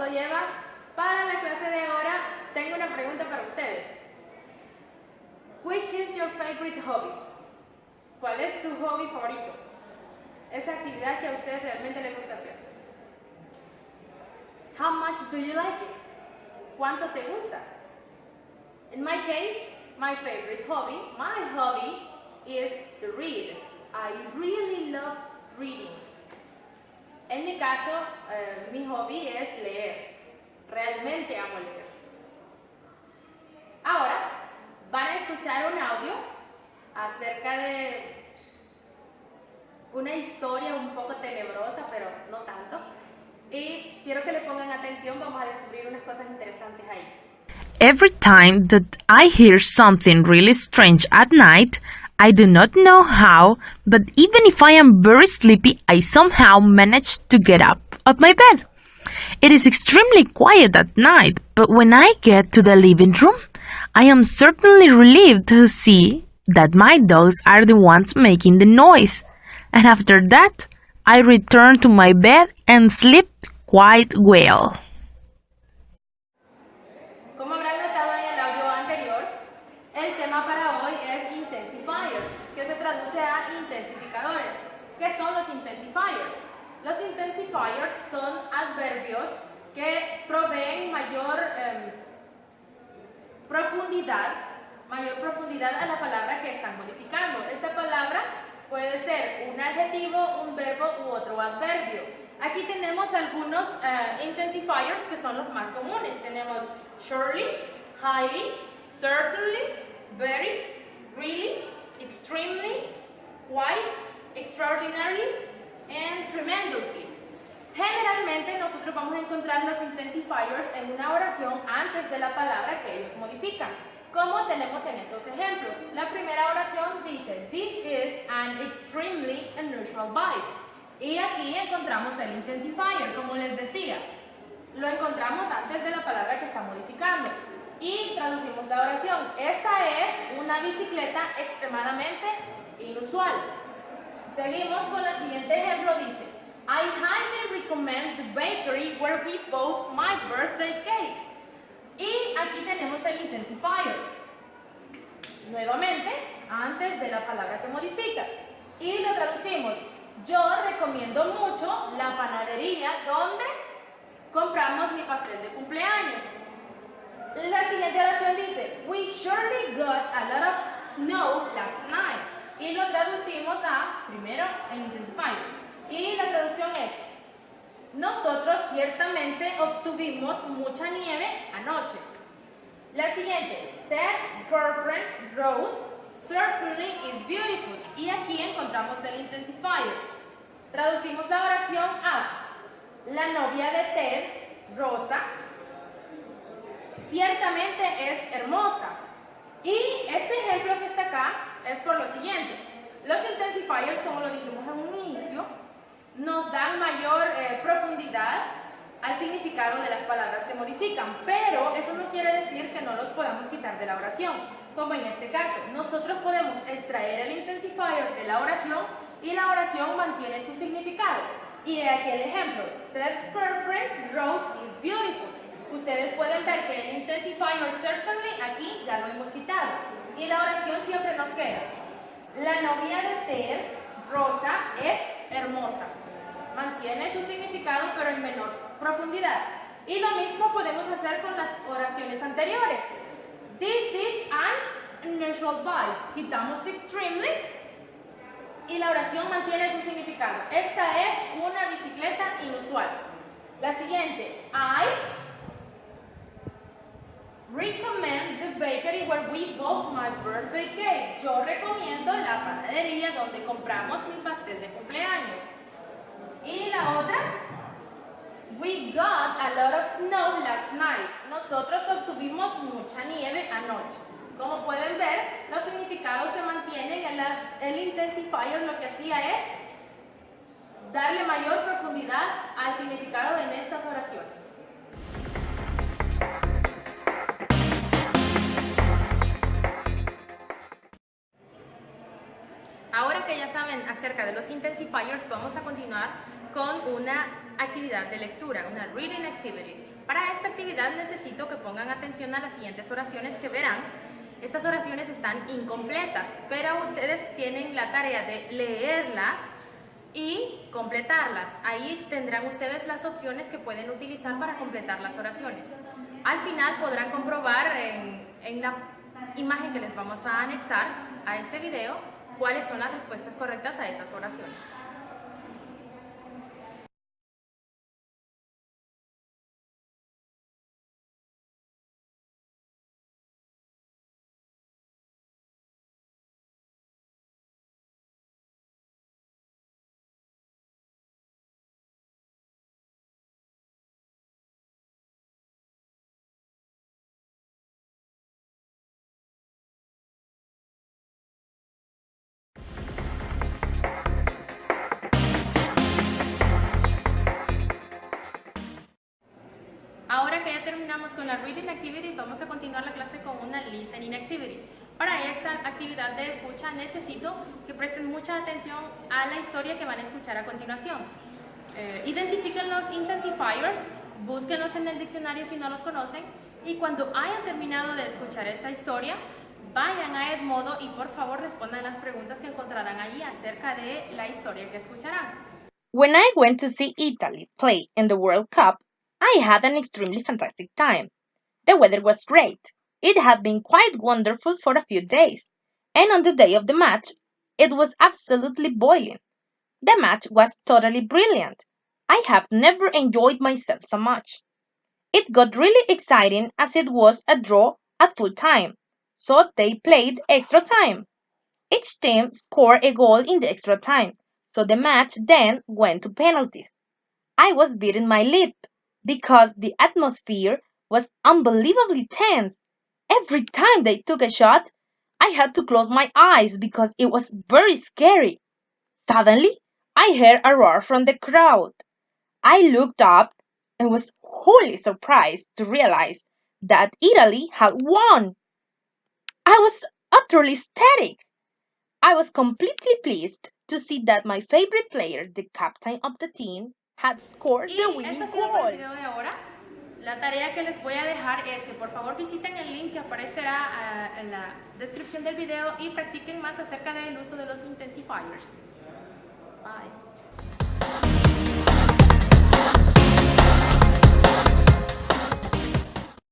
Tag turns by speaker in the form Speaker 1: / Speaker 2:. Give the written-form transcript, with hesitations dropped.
Speaker 1: lo lleva. Para la clase de ahora tengo una pregunta para ustedes. Which is your favorite hobby? ¿Cuál es tu hobby favorito? Esa actividad que a ustedes realmente les gusta hacer. How much do you like it? ¿Cuánto te gusta? In my case, my hobby is to read. I really love reading. En mi caso, mi hobby es leer. Realmente amo leer. Ahora, van a escuchar un audio acerca de una historia un poco tenebrosa, pero no tanto. Y quiero que le pongan atención, vamos a descubrir unas cosas interesantes ahí.
Speaker 2: Every time that I hear something really strange at night, I do not know how, but even if I am very sleepy, I somehow manage to get up of my bed. It is extremely quiet at night, but when I get to the living room, I am certainly relieved to see that my dogs are the ones making the noise. And after that, I return to my bed and sleep quite well.
Speaker 1: Como habrán notado en el audio anterior, el tema para hoy es Intensifiers, que se traduce a intensificadores. ¿Qué son los Intensifiers? Los Intensifiers son adverbios que proveen mayor profundidad a la palabra que están modificando. Esta palabra puede ser un adjetivo, un verbo u otro adverbio. Aquí tenemos algunos intensifiers que son los más comunes. Tenemos surely, highly, certainly, very, really, extremely, quite, extraordinarily and tremendously. Generalmente nosotros vamos a encontrar los intensifiers en una oración antes de la palabra que ellos modifican, como tenemos en estos ejemplos. La primera oración dice, this is an extremely unusual bike. Y aquí encontramos el intensifier, como les decía. Lo encontramos antes de la palabra que está modificando. Y traducimos la oración. Esta es una bicicleta extremadamente inusual. Seguimos con el siguiente ejemplo, dice, I highly recommend the bakery where we bought my birthday cake. Y aquí tenemos el intensifier. Nuevamente, antes de la palabra que modifica. Y lo traducimos. Yo recomiendo mucho la panadería donde compramos mi pastel de cumpleaños. La siguiente oración dice, we surely got a lot of snow last night. Y lo traducimos a, primero, el intensifier. Y la traducción es, nosotros ciertamente obtuvimos mucha nieve anoche. La siguiente, Ted's girlfriend, Rose, certainly is beautiful. Y aquí encontramos el intensifier. Traducimos la oración a, la novia de Ted, Rosa, ciertamente es hermosa. Y este ejemplo que está acá es por lo siguiente. Los intensifiers, como lo dijimos en un inicio, nos dan mayor profundidad al significado de las palabras que modifican, pero eso no quiere decir que no los podamos quitar de la oración, como en este caso. Nosotros podemos extraer el intensifier de la oración y la oración mantiene su significado. Y de aquí el ejemplo, Ted's girlfriend, Rose, is beautiful. Ustedes pueden ver que el intensifier certainly aquí ya lo hemos quitado y la oración siempre nos queda. La novia de Ted, Rosa, es hermosa. Mantiene su significado pero en menor profundidad. Y lo mismo podemos hacer con las oraciones anteriores. This is an unusual bike. Quitamos extremely y la oración mantiene su significado. Esta es una bicicleta inusual. La siguiente, I recommend the bakery where we bought my birthday cake. Yo recomiendo la panadería donde compramos mi pastel de cumpleaños. Y la otra, we got a lot of snow last night. Nosotros obtuvimos mucha nieve anoche. Como pueden ver, los significados se mantienen. El intensifier lo que hacía es darle mayor profundidad al significado en estas oraciones. Ahora que ya saben acerca de los intensifiers, vamos a continuar con una actividad de lectura, una reading activity. Para esta actividad necesito que pongan atención a las siguientes oraciones que verán. Estas oraciones están incompletas, pero ustedes tienen la tarea de leerlas y completarlas. Ahí tendrán ustedes las opciones que pueden utilizar para completar las oraciones. Al final podrán comprobar en la imagen que les vamos a anexar a este video cuáles son las respuestas correctas a esas oraciones. Ahora que ya terminamos con la Reading Activity, vamos a continuar la clase con una Listening Activity. Para esta actividad de escucha necesito que presten mucha atención a la historia que van a escuchar a continuación. Identifiquen los Intensifiers, búsquenlos en el diccionario si no los conocen, y cuando hayan terminado de escuchar esa historia, vayan a Edmodo y por favor respondan las preguntas que encontrarán allí acerca de la historia que escucharán.
Speaker 2: When I went to see Italy play in the World Cup, I had an extremely fantastic time. The weather was great. It had been quite wonderful for a few days, and on the day of the match, it was absolutely boiling. The match was totally brilliant. I have never enjoyed myself so much. It got really exciting as it was a draw at full time, so they played extra time. Each team scored a goal in the extra time, so the match then went to penalties. I was biting my lip because the atmosphere was unbelievably tense. Every time they took a shot, I had to close my eyes because it was very scary. Suddenly, I heard a roar from the crowd. I looked up and was wholly surprised to realize that Italy had won. I was utterly ecstatic. I was completely pleased to see that my favorite player, the captain of the team, had scored the winning
Speaker 1: Este ha sido por el
Speaker 2: goal.
Speaker 1: video de ahora. La tarea que les voy a dejar es que por favor visiten el link que aparecerá en la descripción del video y practiquen más acerca del uso de los intensifiers. Bye.